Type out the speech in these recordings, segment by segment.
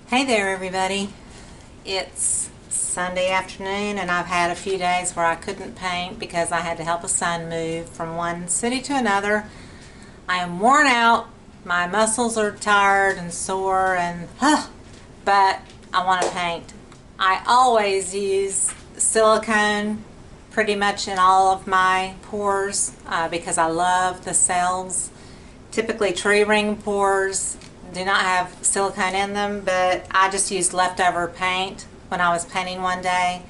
Hey there everybody. It's Sunday afternoon and I've had a few days where I couldn't paint because I had to help a son move from one city to another. I am worn out, my muscles are tired and sore and but I want to paint. I always use silicone pretty much in all of my pours because I love the cells. Typically tree ring pours do not have silicone in them, but I just used leftover paint when I was painting one day,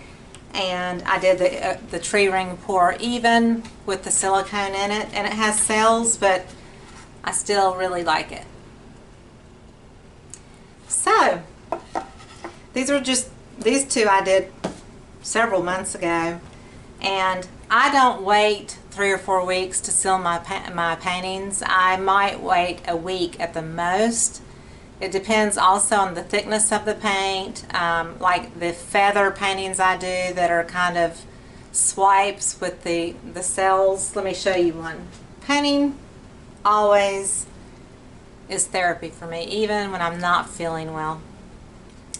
and I did the tree ring pour even with the silicone in it, and it has cells, but I still really like it. So these two I did several months ago, and I don't wait 3 or 4 weeks to seal my paintings. I might wait a week at the most. It depends also on the thickness of the paint. Like the feather paintings I do that are kind of swipes with the cells. Let me show you one. Painting always is therapy for me, even when I'm not feeling well.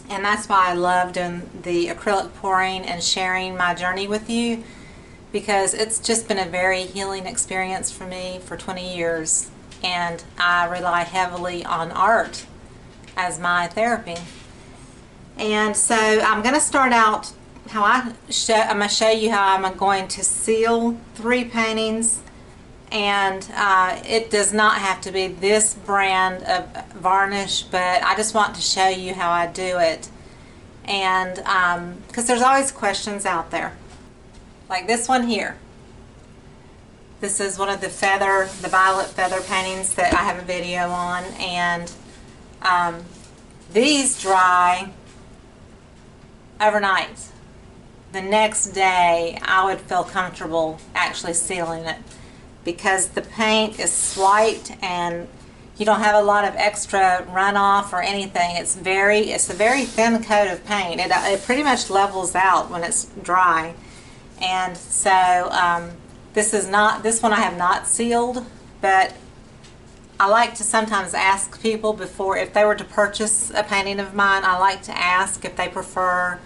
And that's why I love doing the acrylic pouring and sharing my journey with you, because it's just been a very healing experience for me for 20 years, and I rely heavily on art as my therapy. And so I'm going to start out how I'm going to show you how I'm going to seal 3 paintings, and it does not have to be this brand of varnish, but I just want to show you how I do it, and because there's always questions out there. Like this one here. This is one of the violet feather paintings that I have a video on, and these dry overnight. The next day I would feel comfortable actually sealing it because the paint is swiped and you don't have a lot of extra runoff or anything. It's a very thin coat of paint. It pretty much levels out when it's dry. And so this one I have not sealed, but I like to sometimes ask people before, if they were to purchase a painting of mine, I like to ask if they prefer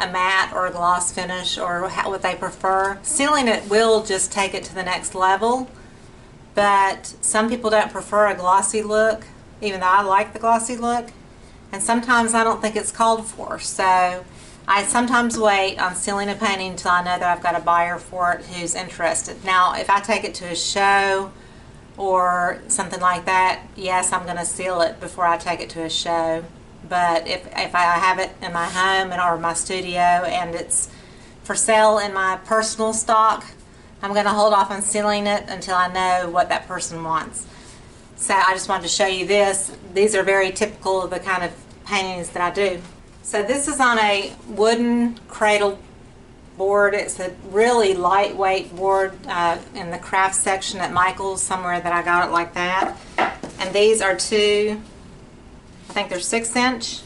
a matte or a gloss finish or what they prefer. Sealing it will just take it to the next level, but some people don't prefer a glossy look, even though I like the glossy look, and sometimes I don't think it's called for. So I sometimes wait on sealing a painting until I know that I've got a buyer for it who's interested. Now, if I take it to a show or something like that, yes, I'm going to seal it before I take it to a show. But if I have it in my home or my studio and it's for sale in my personal stock, I'm going to hold off on sealing it until I know what that person wants. So I just wanted to show you this. These are very typical of the kind of paintings that I do. So this is on a wooden cradle board. It's a really lightweight board in the craft section at Michael's, somewhere that I got it like that. And these are 2, I think they're 6-inch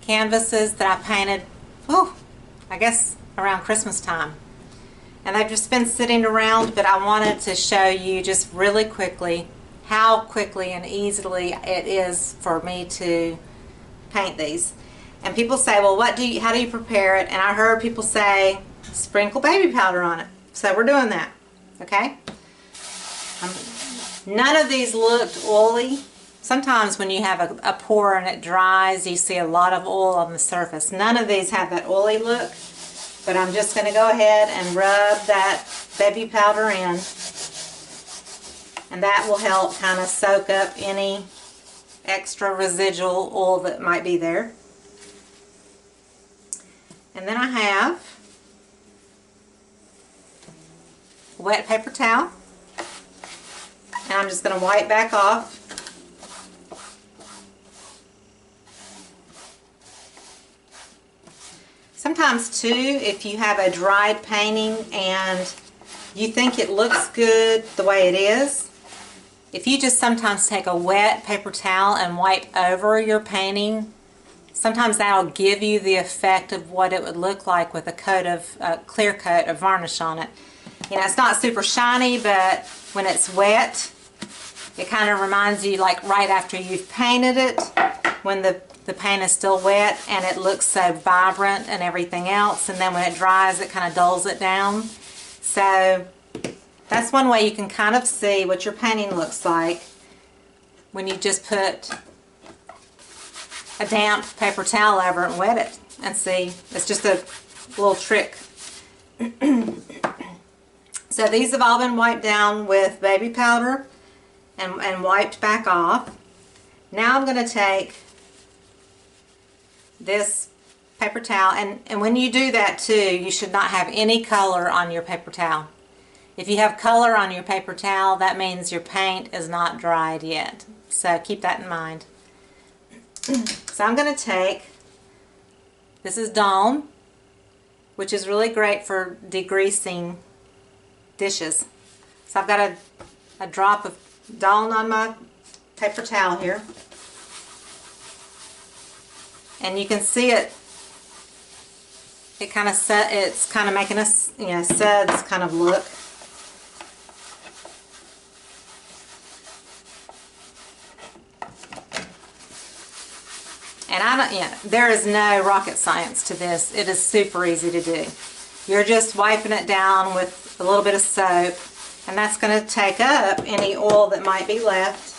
canvases that I painted, I guess around Christmas time. And they've just been sitting around, but I wanted to show you just really quickly how quickly and easily it is for me to paint these. And people say, well, how do you prepare it? And I heard people say, sprinkle baby powder on it. So we're doing that, okay? None of these looked oily. Sometimes when you have a pour and it dries, you see a lot of oil on the surface. None of these have that oily look, but I'm just going to go ahead and rub that baby powder in, and that will help kind of soak up any extra residual oil that might be there. And then I have a wet paper towel, and I'm just going to wipe back off. Sometimes too, if you have a dried painting and you think it looks good the way it is, if you just sometimes take a wet paper towel and wipe over your painting, sometimes that'll give you the effect of what it would look like with a clear coat of varnish on it. You know, it's not super shiny, but when it's wet, It kind of reminds you like right after you've painted it, when the paint is still wet and it looks so vibrant and everything else, and then when it dries it kind of dulls it down. So that's one way you can kind of see what your painting looks like when you just put a damp paper towel over it and wet it and see. It's just a little trick. So these have all been wiped down with baby powder and wiped back off. Now I'm going to take this paper towel, and when you do that too, you should not have any color on your paper towel. If you have color on your paper towel, that means your paint is not dried yet. So keep that in mind. So I'm going to take, this is Dawn, which is really great for degreasing dishes. So I've got a drop of Dawn on my paper towel here. And you can see it, it's kind of making a, suds kind of look. And there is no rocket science to this. It is super easy to do. You're just wiping it down with a little bit of soap, and that's going to take up any oil that might be left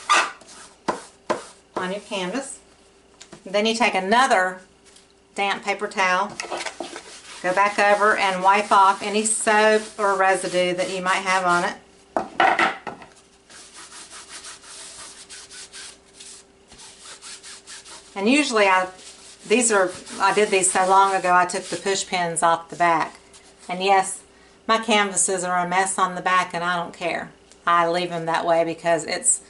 on your canvas. And then you take another damp paper towel, go back over and wipe off any soap or residue that you might have on it. And usually I did these so long ago I took the push pins off the back. And yes, my canvases are a mess on the back and I don't care. I leave them that way because it's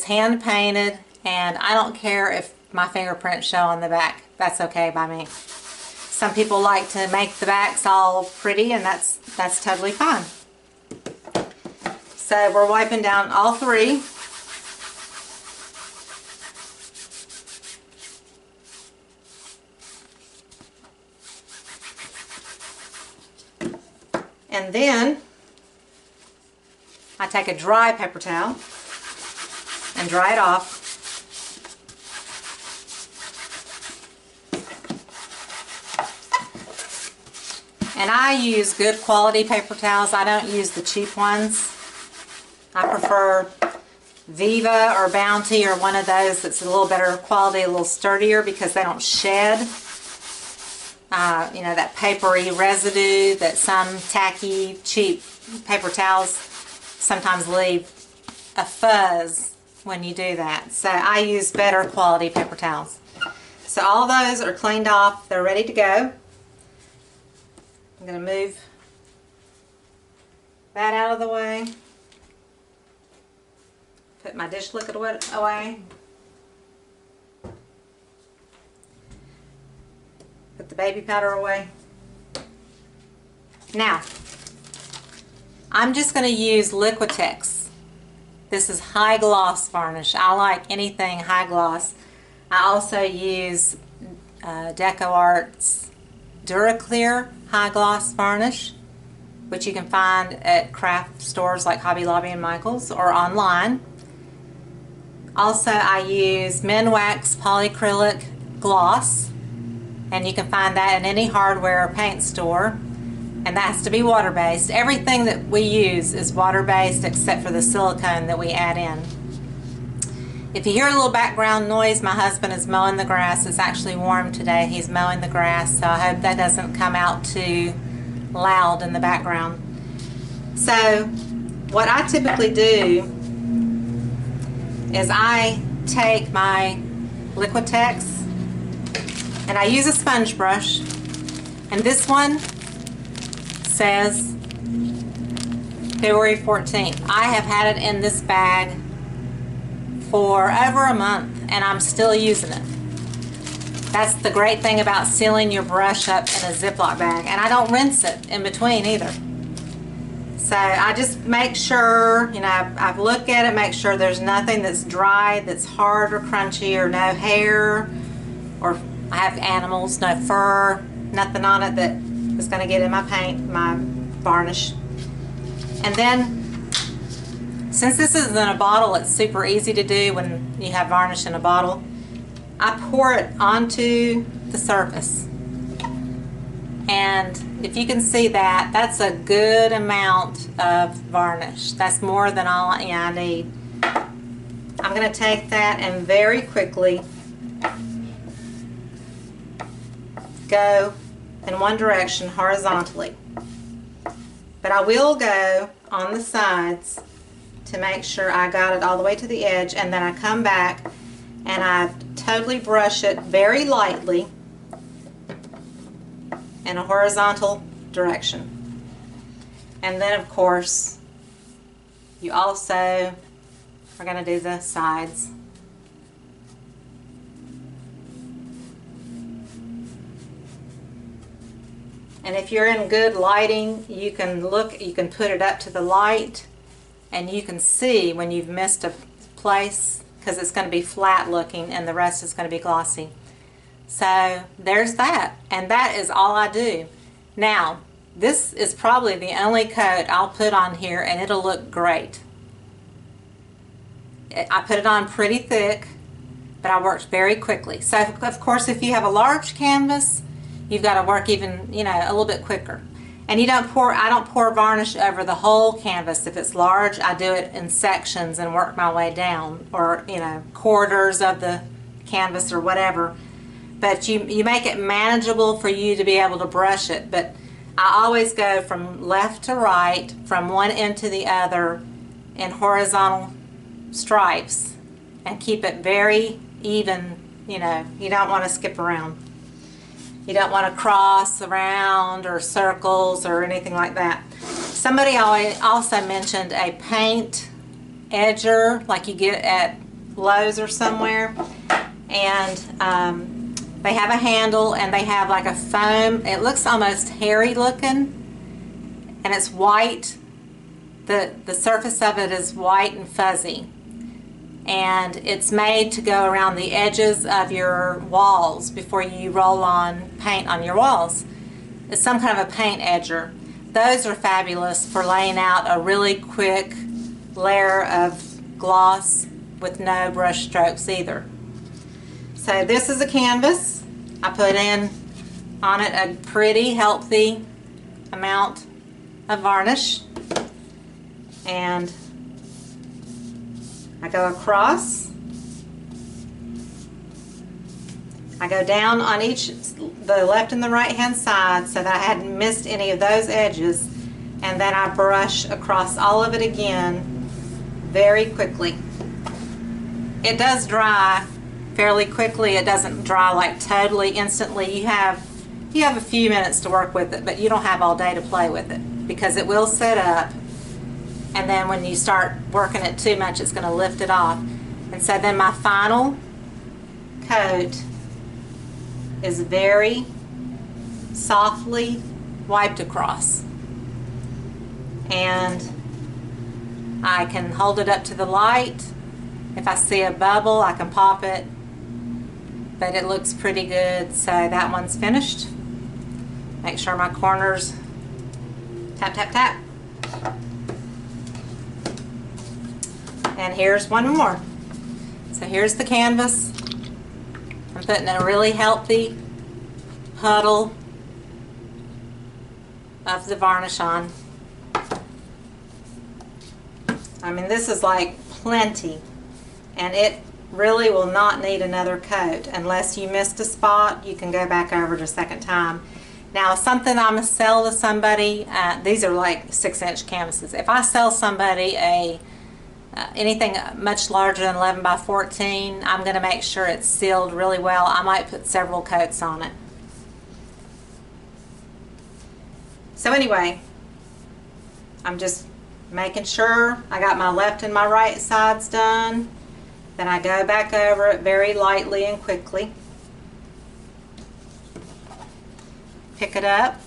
hand painted and I don't care if my fingerprints show on the back. That's okay by me. Some people like to make the backs all pretty, and that's totally fine. So we're wiping down all three. And then I take a dry paper towel and dry it off. And I use good quality paper towels. I don't use the cheap ones. I prefer Viva or Bounty or one of those that's a little better quality, a little sturdier, because they don't shed. That papery residue that some tacky, cheap paper towels sometimes leave a fuzz when you do that. So I use better quality paper towels. So all those are cleaned off. They're ready to go. I'm going to move that out of the way. Put my dish liquid away. Put the baby powder away. Now, I'm just going to use Liquitex. This is High Gloss Varnish. I like anything high gloss. I also use DecoArt's DuraClear High Gloss Varnish, which you can find at craft stores like Hobby Lobby and Michael's or online. Also, I use Minwax Polyacrylic Gloss, and you can find that in any hardware or paint store, and that has to be water-based. Everything that we use is water-based except for the silicone that we add in. If you hear a little background noise, my husband is mowing the grass. It's actually warm today. He's mowing the grass, so I hope that doesn't come out too loud in the background. So what I typically do is I take my Liquitex and I use a sponge brush, and this one says February 14th. I have had it in this bag for over a month and I'm still using it. That's the great thing about sealing your brush up in a Ziploc bag, and I don't rinse it in between either. So I just make sure, I've looked at it, make sure there's nothing that's dry, that's hard or crunchy, or no hair, or I have animals, no fur, nothing on it that is going to get in my paint, my varnish. And then Since this is in a bottle, it's super easy to do when you have varnish in a bottle. I pour it onto the surface. And if you can see that, that's a good amount of varnish. That's more than all I need. I'm going to take that and very quickly go in one direction horizontally. But I will go on the sides to make sure I got it all the way to the edge, and then I come back and I totally brush it very lightly in a horizontal direction. And then of course you also are going to do the sides. And if you're in good lighting, you can put it up to the light and you can see when you've missed a place, because it's going to be flat looking and the rest is going to be glossy. So there's that, and that is all I do. Now, this is probably the only coat I'll put on here and it'll look great. I put it on pretty thick, but I worked very quickly. So of course, if you have a large canvas, you've got to work even, a little bit quicker. And I don't pour varnish over the whole canvas. If it's large, I do it in sections and work my way down, or quarters of the canvas or whatever. But you make it manageable for you to be able to brush it. But I always go from left to right, from one end to the other in horizontal stripes, and keep it very even. You don't want to skip around. You don't want to cross around or circles or anything like that. Somebody also mentioned a paint edger like you get at Lowe's or somewhere, and they have a handle and they have like a foam. It looks almost hairy looking, and it's white. The surface of it is white and fuzzy, and it's made to go around the edges of your walls before you roll on paint on your walls. It's some kind of a paint edger. Those are fabulous for laying out a really quick layer of gloss with no brush strokes either. So this is a canvas. I put in on it a pretty healthy amount of varnish, and I go across, I go down on the left and the right hand side so that I hadn't missed any of those edges, and then I brush across all of it again very quickly. It does dry fairly quickly. It doesn't dry like totally instantly. You have a few minutes to work with it, but you don't have all day to play with it, because it will set up, and then when you start working it too much, it's going to lift it off. And so then my final coat is very softly wiped across, and I can hold it up to the light. If I see a bubble, I can pop it, but it looks pretty good. So that one's finished. Make sure my corners, tap, tap, tap. And here's one more. So here's the canvas. I'm putting a really healthy puddle of the varnish on. I mean, this is like plenty, and it really will not need another coat. Unless you missed a spot, you can go back over it a second time. Now, something I'm going to sell to somebody, these are like 6-inch canvases. If I sell somebody anything much larger than 11 by 14, I'm going to make sure it's sealed really well. I might put several coats on it. So anyway, I'm just making sure I got my left and my right sides done. Then I go back over it very lightly and quickly. Pick it up.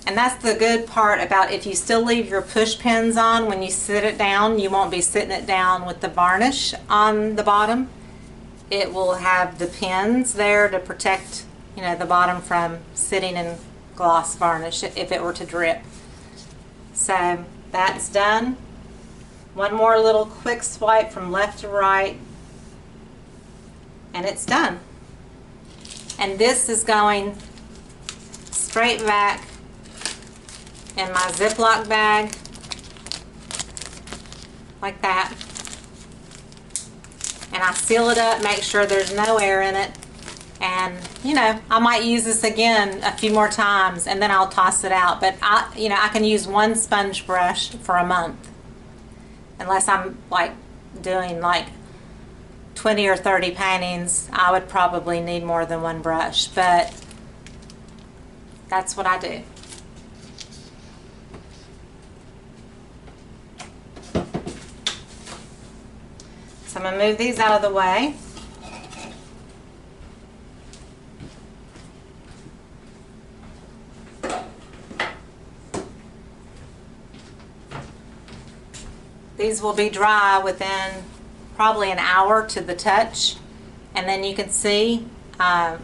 And that's the good part about, if you still leave your push pins on when you sit it down, you won't be sitting it down with the varnish on the bottom. It will have the pins there to protect, the bottom from sitting in gloss varnish if it were to drip. So that's done. One more little quick swipe from left to right, and it's done. And this is going straight back in my Ziploc bag, like that. And I seal it up, make sure there's no air in it. And, you know, I might use this again a few more times and then I'll toss it out. But I can use one sponge brush for a month. Unless I'm like doing like 20 or 30 paintings, I would probably need more than one brush. But that's what I do. So I'm going to move these out of the way. These will be dry within probably an hour to the touch, and then you can see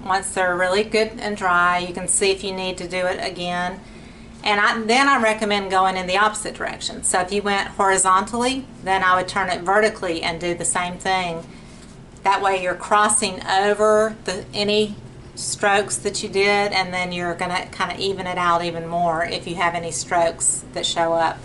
once they're really good and dry, you can see if you need to do it again. And then I recommend going in the opposite direction. So if you went horizontally, then I would turn it vertically and do the same thing. That way you're crossing over any strokes that you did, and then you're going to kind of even it out even more if you have any strokes that show up.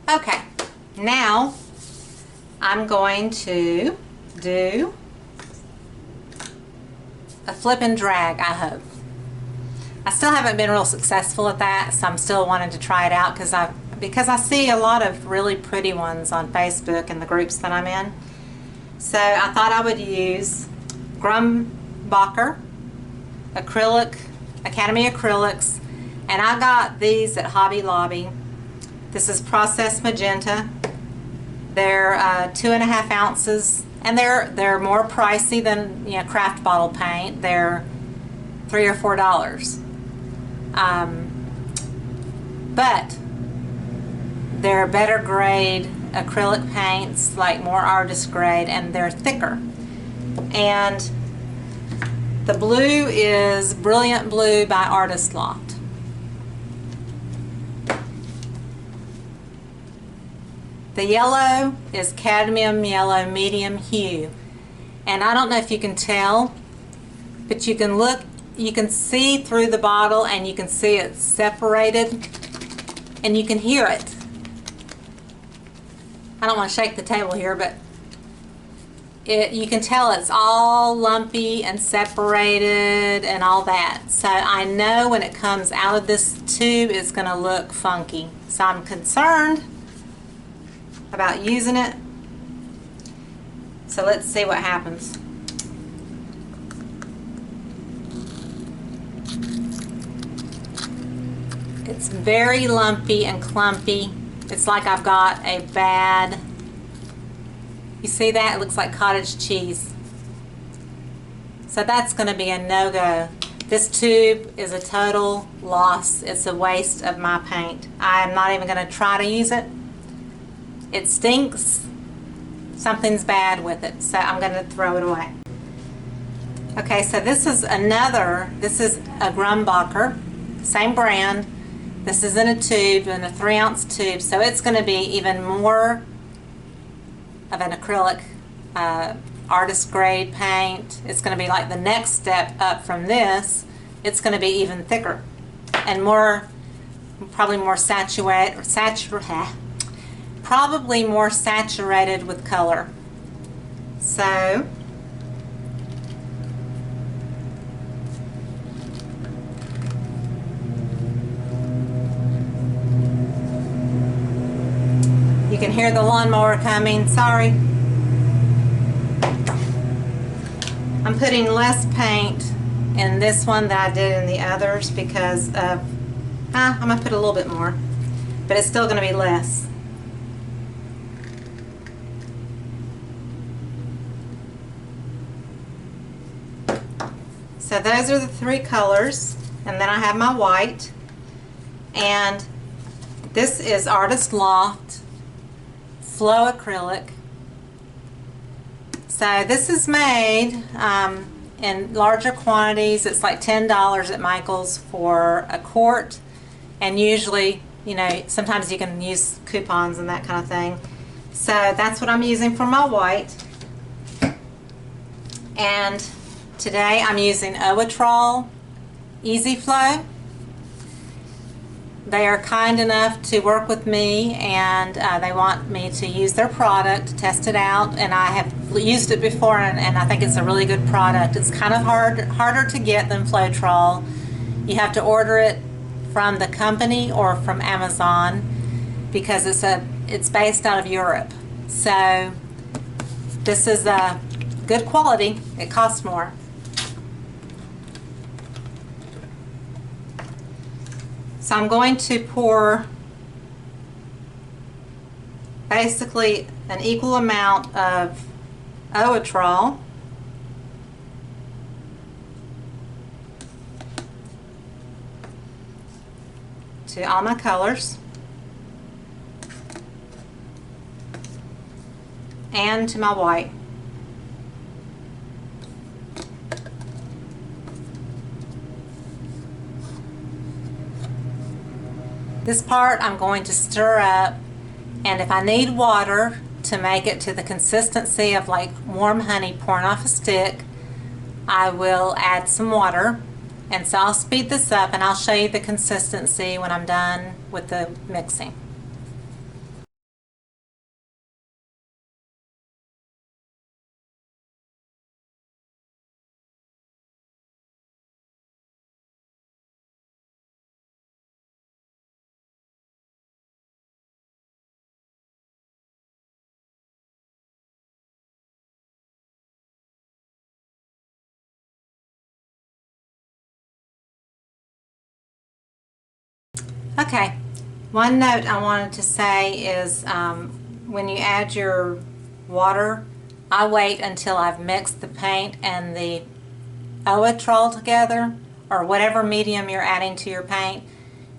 Okay, now I'm going to do a flip and drag, I hope. I still haven't been real successful at that, so I'm still wanting to try it out because I see a lot of really pretty ones on Facebook and the groups that I'm in. So I thought I would use Grumbacher Academy Acrylics, and I got these at Hobby Lobby. This is processed magenta. They're 2.5 ounces, and they're more pricey than craft bottle paint. They're $3 or $4, but they're better grade acrylic paints, like more artist grade, and they're thicker. And the blue is Brilliant Blue by Artist Loft. The yellow is Cadmium Yellow Medium Hue. And I don't know if you can tell, but you can see through the bottle and you can see it separated and you can hear it. I don't want to shake the table here, but you can tell it's all lumpy and separated and all that. So I know when it comes out of this tube it's going to look funky. So I'm concerned about using it. So let's see what happens. It's very lumpy and clumpy. It's like I've got a bad, you see that? It looks like cottage cheese. So that's going to be a no-go. This tube is a total loss. It's a waste of my paint. I'm not even going to try to use it. It stinks. Something's bad with it, so I'm going to throw it away. Okay, so this is a Grumbacher, same brand. This is in a tube, in a 3-ounce tube, so it's going to be even more of an acrylic artist grade paint. It's going to be like the next step up from this. It's going to be even thicker and more, probably more saturated with color. So you can hear the lawnmower coming. Sorry. I'm putting less paint in this one than I did in the others because of, I'm going to put a little bit more, but it's still going to be less. So those are the 3 colors, and then I have my white, and this is Artist Loft Flow Acrylic, So this is made in larger quantities. It's like $10 at Michael's for a quart, and usually, you know, sometimes you can use coupons and that kind of thing. So that's what I'm using for my white. And today I'm using Owatrol Easy Flow. They are kind enough to work with me, and they want me to use their product, test it out, and I have used it before, and I think it's a really good product. It's kind of harder to get than Floetrol. You have to order it from the company or from Amazon because it's based out of Europe. So this is a good quality. It costs more. So I'm going to pour basically an equal amount of Owatrol to all my colors and to my white. This part I'm going to stir up, and if I need water to make it to the consistency of like warm honey pouring off a stick, I will add some water. And so I'll speed this up and I'll show you the consistency when I'm done with the mixing. Okay, one note I wanted to say is when you add your water, I wait until I've mixed the paint and the Owatrol together, or whatever medium you're adding to your paint.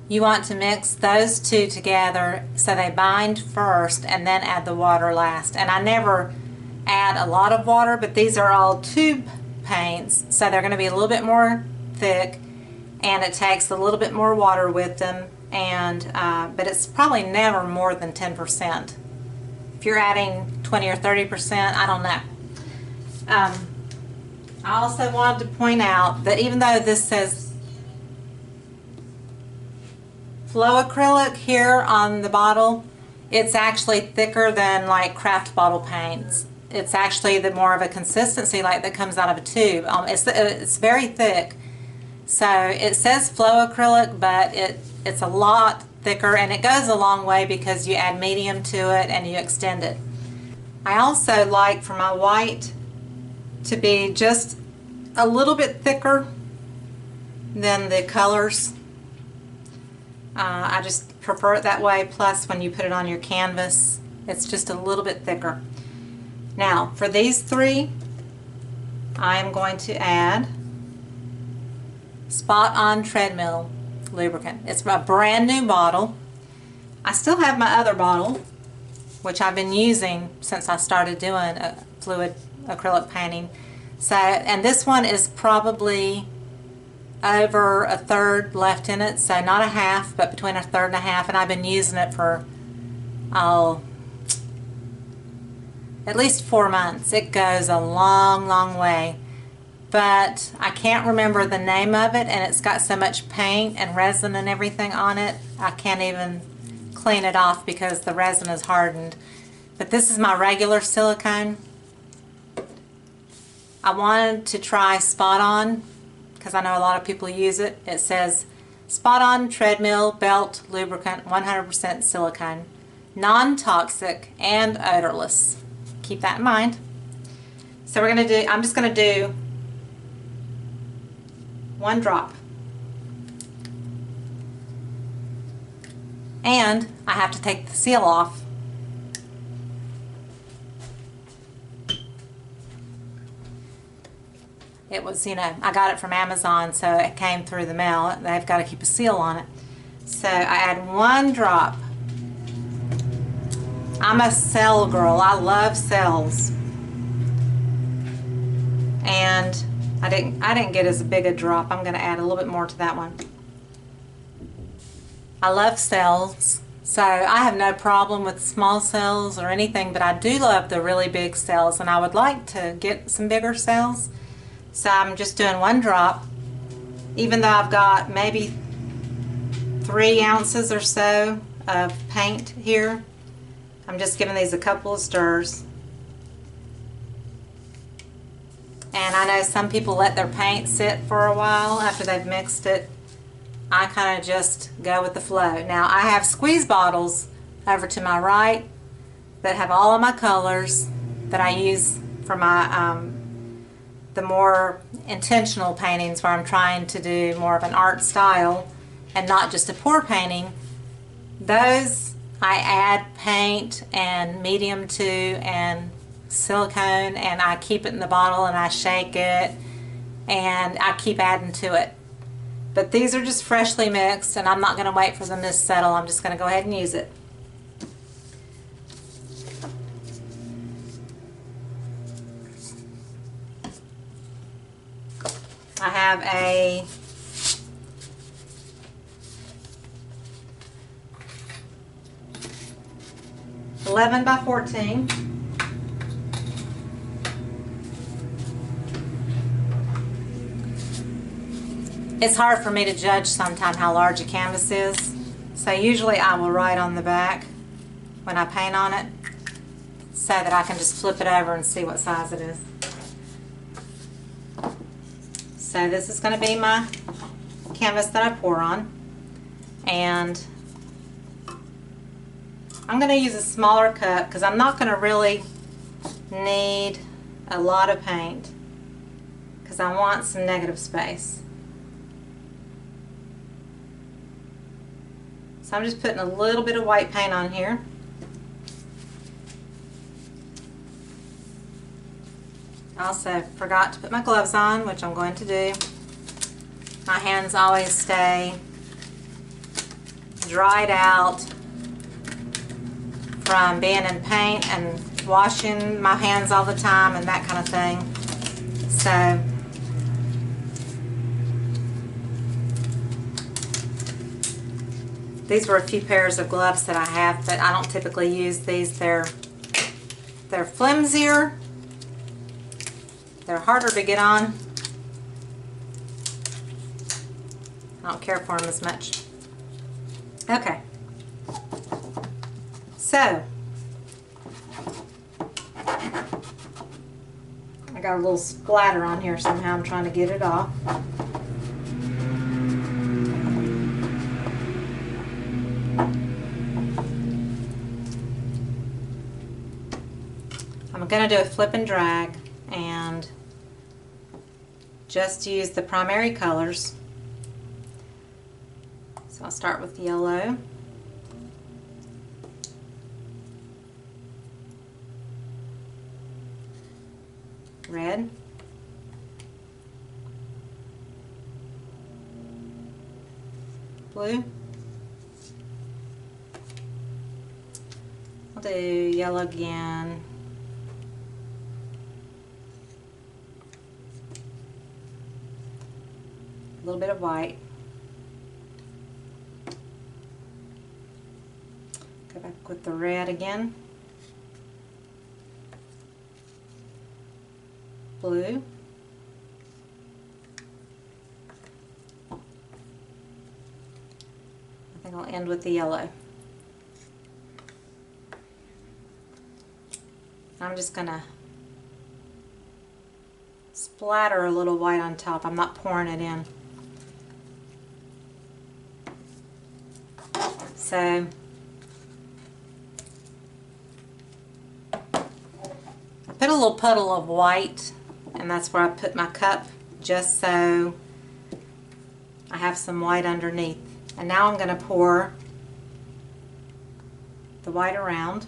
You want to mix those two together so they bind first and then add the water last. And I never add a lot of water, but these are all tube paints, so they're going to be a little bit more thick, and it takes a little bit more water with them. And but it's probably never more than 10%. If you're adding 20 or 30%, I don't know. I also wanted to point out that even though this says Flow Acrylic here on the bottle, it's actually thicker than like craft bottle paints. It's actually the more of a consistency like that comes out of a tube. It's very thick. So it says Flow Acrylic, but it's a lot thicker, and it goes a long way because you add medium to it and you extend it. I also like for my white to be just a little bit thicker than the colors. I just prefer it that way, plus when you put it on your canvas it's just a little bit thicker. Now for these three I am going to add Spot On Treadmill Lubricant. It's a brand new bottle. I still have my other bottle, which I've been using since I started doing fluid acrylic painting. So, and this one is probably over a third left in it, so not a half, but between a third and a half, and I've been using it for at least 4 months. It goes a long way. But I can't remember the name of it, and it's got so much paint and resin and everything on it, I can't even clean it off because the resin is hardened. But this is my regular silicone. I wanted to try Spot On because I know a lot of people use it. It says Spot On Treadmill Belt Lubricant 100% silicone, non-toxic and odorless. Keep that in mind. So I'm just going to do 1 drop. And I have to take the seal off. It was, you know, I got it from Amazon, so it came through the mail. They've got to keep a seal on it. So I add 1 drop. I'm a cell girl. I love cells. and I didn't get as big a drop. I'm going to add a little bit more to that one. I love cells, so I have no problem with small cells or anything, but I do love the really big cells, and I would like to get some bigger cells. So I'm just doing 1 drop, even though I've got maybe 3 ounces or so of paint here. I'm just giving these a couple of stirs. And I know some people let their paint sit for a while after they've mixed it. I kind of just go with the flow. Now I have squeeze bottles over to my right that have all of my colors that I use for my the more intentional paintings where I'm trying to do more of an art style and not just a pour painting. Those I add paint and medium to and silicone, and I keep it in the bottle and I shake it and I keep adding to it. But these are just freshly mixed, and I'm not going to wait for them to settle. I'm just going to go ahead and use it. I have a (11 by 14). It's hard for me to judge sometimes how large a canvas is, so usually I will write on the back when I paint on it so that I can just flip it over and see what size it is. So this is going to be my canvas that I pour on, and I'm going to use a smaller cup because I'm not going to really need a lot of paint because I want some negative space. So I'm just putting a little bit of white paint on here. I also forgot to put my gloves on, which I'm going to do. My hands always stay dried out from being in paint and washing my hands all the time and that kind of thing. So these were a few pairs of gloves that I have, but I don't typically use these. They're flimsier. They're harder to get on. I don't care for them as much. Okay. So, I got a little splatter on here somehow. I'm trying to get it off. I'm going to do a flip and drag and just use the primary colors. So I'll start with yellow. Red. Blue. I'll do yellow again. A little bit of white. Go back with the red again. Blue. I think I'll end with the yellow. I'm just gonna splatter a little white on top. I'm not pouring it in. So I put a little puddle of white, and that's where I put my cup, just so I have some white underneath. And now I'm going to pour the white around.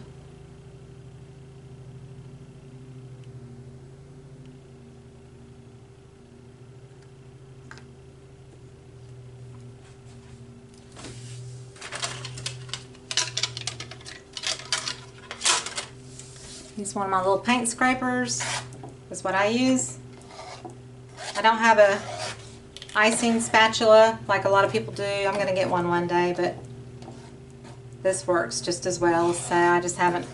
Use one of my little paint scrapers, is what I use. I don't have a icing spatula like a lot of people do. I'm going to get one day, but this works just as well, so I just haven't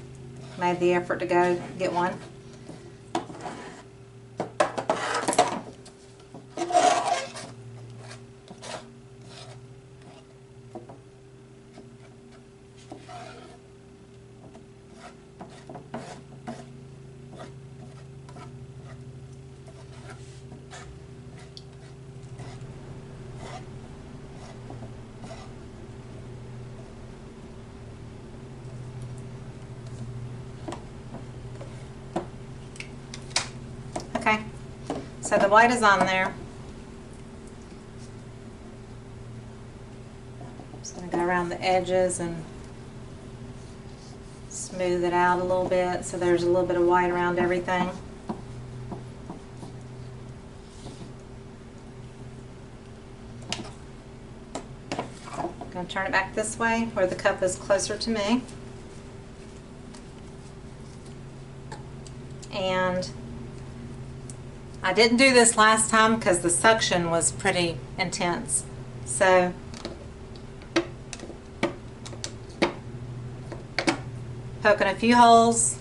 made the effort to go get one. Okay, so the white is on there. I'm just going to go around the edges and smooth it out a little bit so there's a little bit of white around everything. I'm going to turn it back this way where the cup is closer to me. And I didn't do this last time because the suction was pretty intense. So poking a few holes,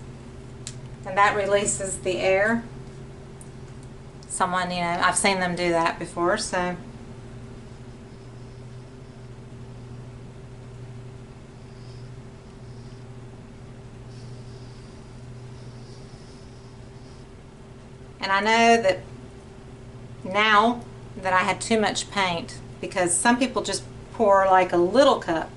and that releases the air. Someone, I've seen them do that before, so. And I know that now that I had too much paint, because some people just pour like a little cup,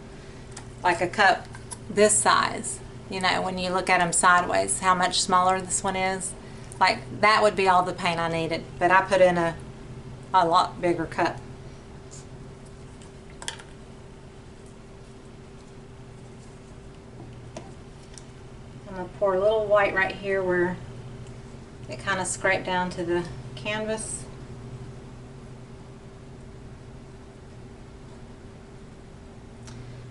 like a cup this size, when you look at them sideways, how much smaller this one is. Like that would be all the paint I needed, but I put in a lot bigger cup. I'm going to pour a little white right here where it kind of scraped down to the canvas.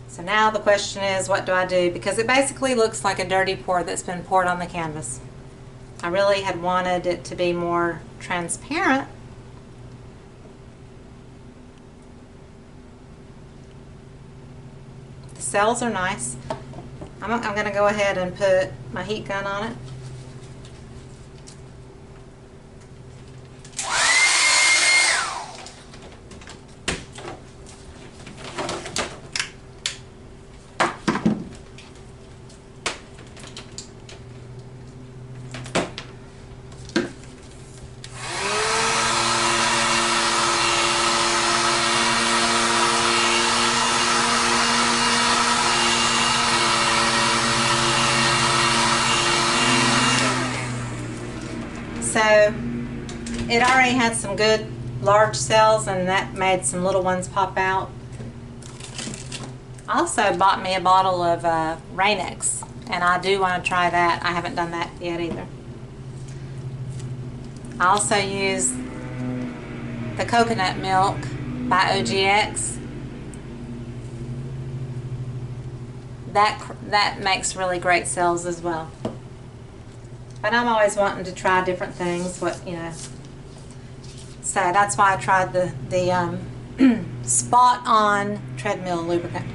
So now the question is, what do I do? Because it basically looks like a dirty pour that's been poured on the canvas. I really had wanted it to be more transparent. The cells are nice. I'm going to go ahead and put my heat gun on it. So it already had some good large cells, and that made some little ones pop out. I also bought me a bottle of Rain-X, and I do want to try that. I haven't done that yet either. I also use the coconut milk by OGX. That makes really great cells as well. But I'm always wanting to try different things, So that's why I tried the Spot On Treadmill Lubricant.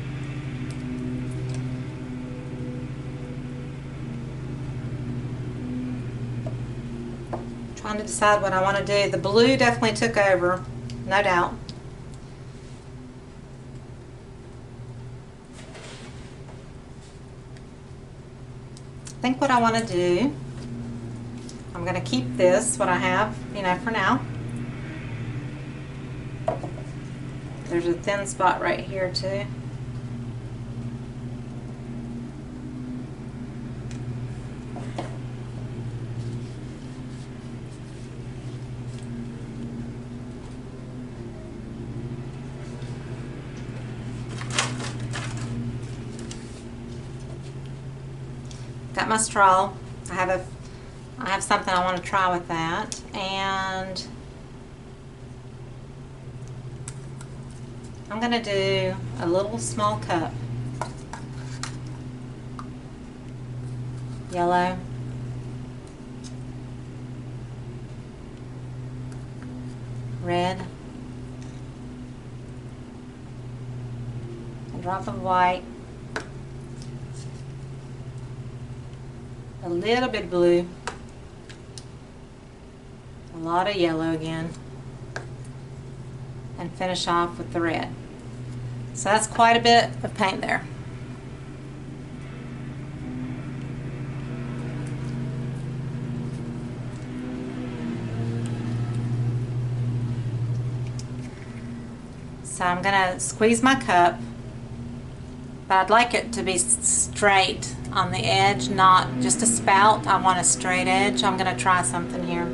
Trying to decide what I want to do. The blue definitely took over, no doubt. I think what I want to do, I'm going to keep this, what I have, for now. There's a thin spot right here too. Got my straw. I have something I want to try with that, and I'm going to do a little small cup. Yellow. red, a drop of white, a little bit blue, a lot of yellow again, and finish off with the red. So that's quite a bit of paint there. So I'm going to squeeze my cup, but I'd like it to be straight on the edge, not just a spout. I want a straight edge. I'm going to try something here.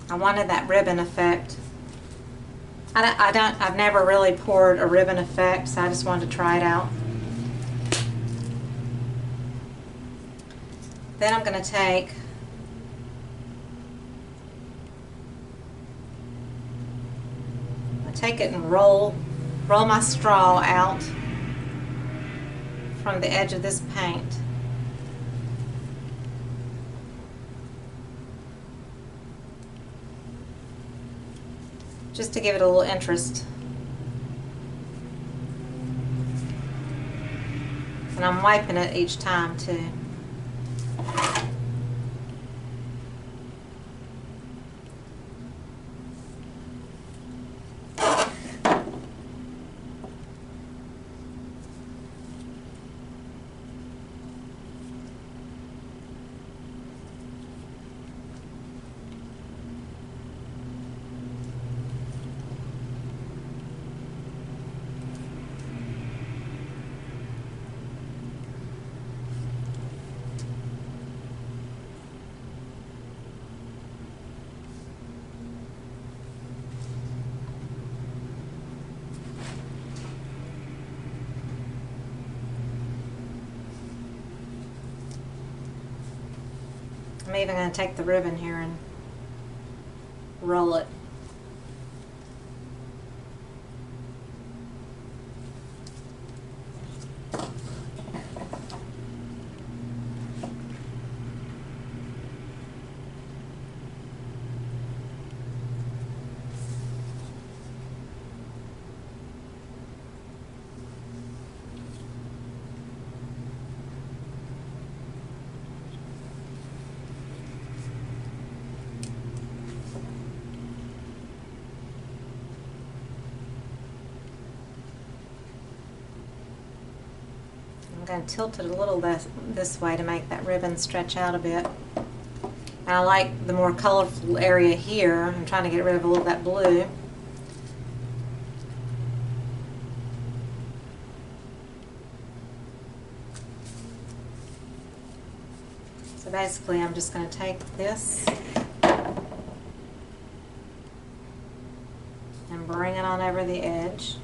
I wanted that ribbon effect. I've never really poured a ribbon effect, so I just wanted to try it out. Then I'm going to take it and roll my straw out from the edge of this paint. Just to give it a little interest. And I'm wiping it each time too. I'm even going to take the ribbon here and roll it. I'm going to tilt it a little this way to make that ribbon stretch out a bit. And I like the more colorful area here. I'm trying to get rid of a little of that blue. So basically I'm just going to take this and bring it on over the edge.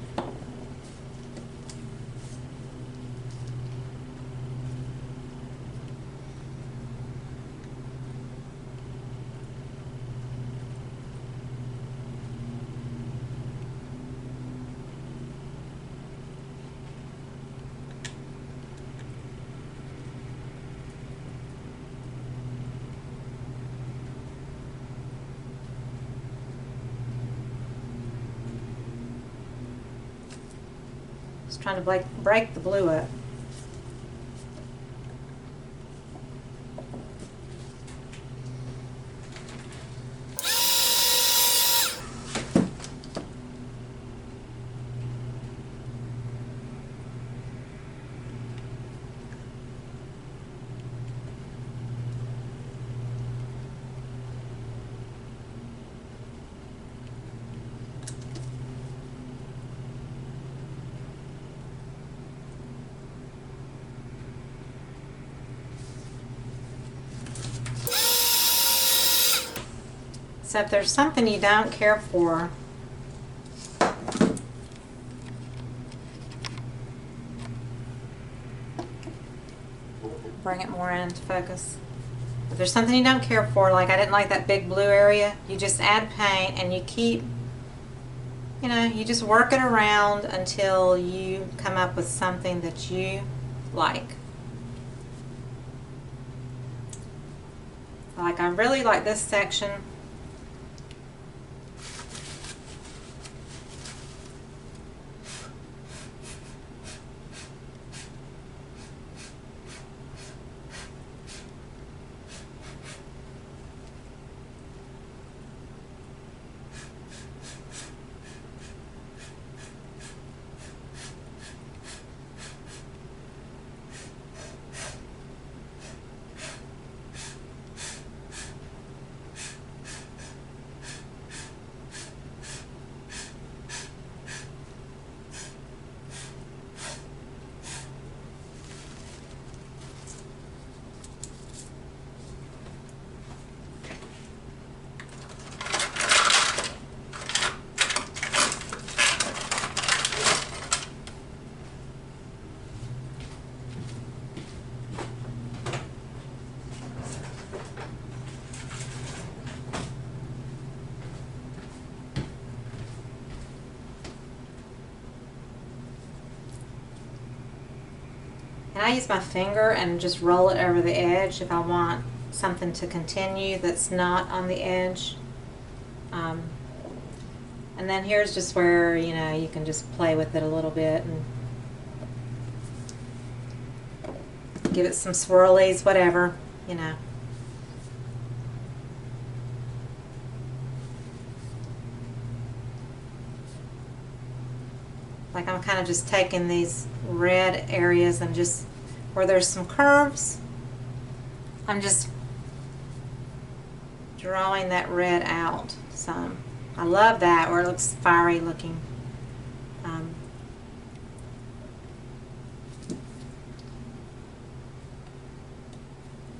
Just trying to break the blue up. So if there's something you don't care for, bring it more into focus. If there's something you don't care for, like I didn't like that big blue area, you just add paint and you keep you know, you just work it around until you come up with something that you like. Like, I really like this section. And I use my finger and just roll it over the edge if I want something to continue that's not on the edge. And then here's just where, you know, you can just play with it a little bit and give it some swirlies, whatever, you know. Like, I'm kind of just taking these red areas and just where there's some curves, I'm just drawing that red out some. I love that, where it looks fiery looking.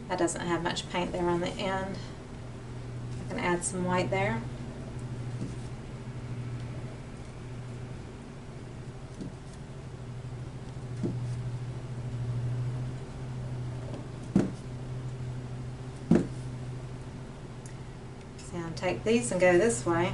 That doesn't have much paint there on the end. I can add some white there. See, I'll take these and go this way.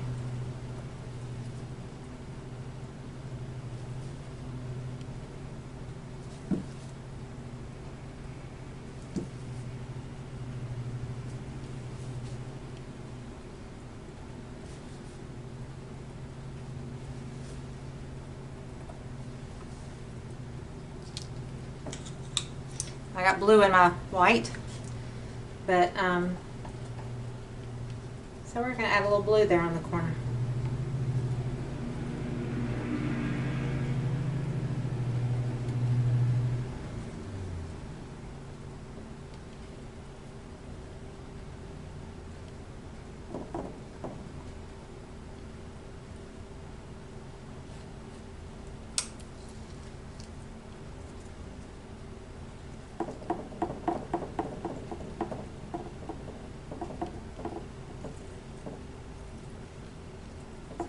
I got blue in my white, but so we're going to add a little blue there on the corner.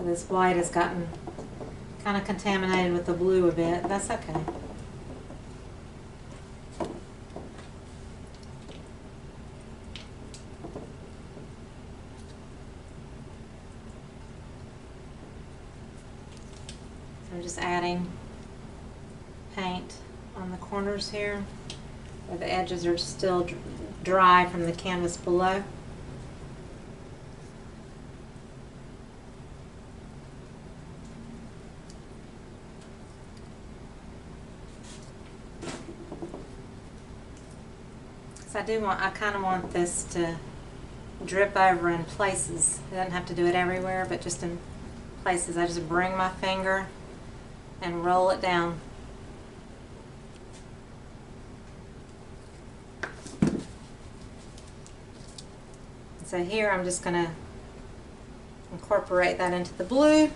This white has gotten kind of contaminated with the blue a bit. That's okay. So I'm just adding paint on the corners here where the edges are still dry from the canvas below. I kind of want this to drip over in places. I don't have to do it everywhere, but just in places. I just bring my finger and roll it down. So here I'm just going to incorporate that into the blue.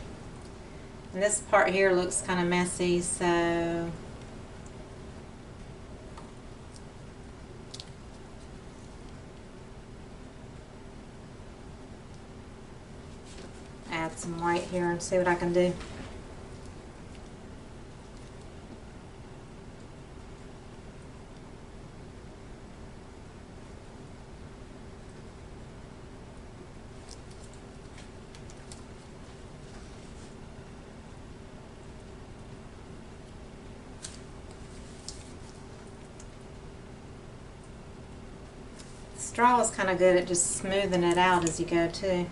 And this part here looks kind of messy, so add some white here and see what I can do. straw is kind of good at just smoothing it out as you go too.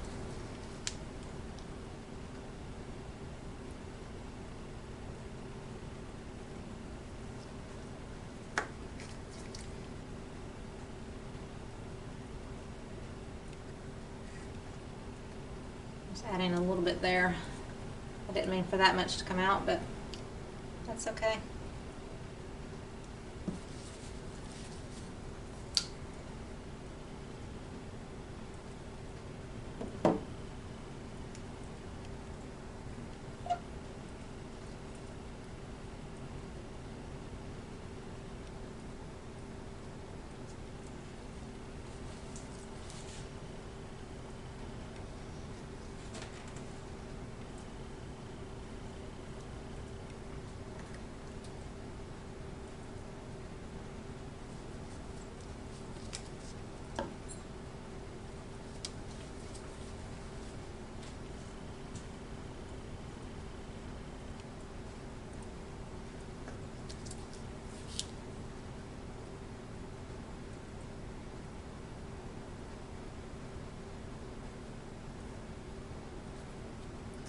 Just adding a little bit there. I didn't mean for that much to come out, but that's okay.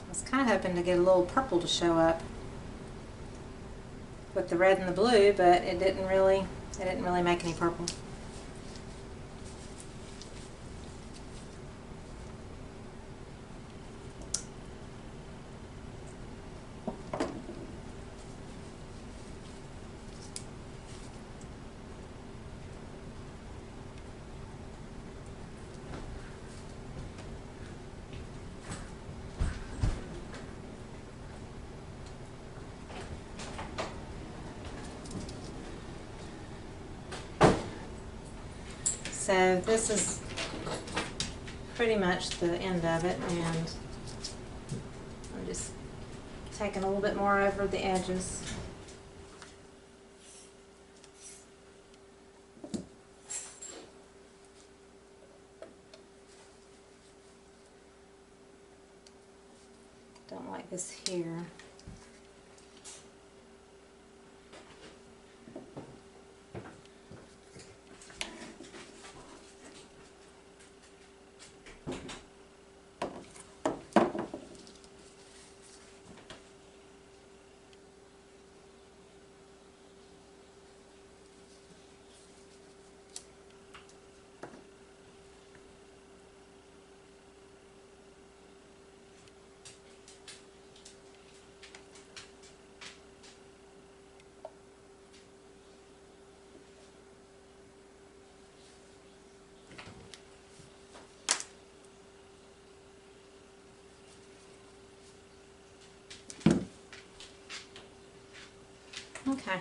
I was kind of hoping to get a little purple to show up with the red and the blue, but it didn't really make any purple. So this is pretty much the end of it, and I'm just taking a little bit more over the edges. Don't like this here. Okay.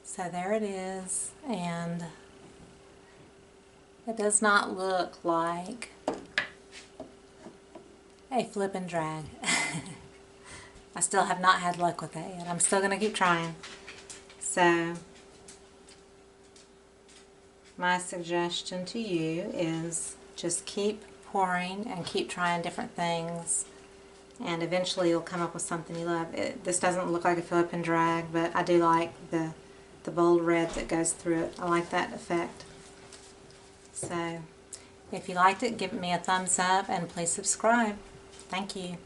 So there it is, and it does not look like a flip and drag. I still have not had luck with that yet. I'm still going to keep trying. So my suggestion to you is just keep pouring and keep trying different things, and eventually you'll come up with something you love. This doesn't look like a flip and drag, but I do like the bold red that goes through it. I like that effect. So if you liked it, give me a thumbs up and please subscribe. Thank you.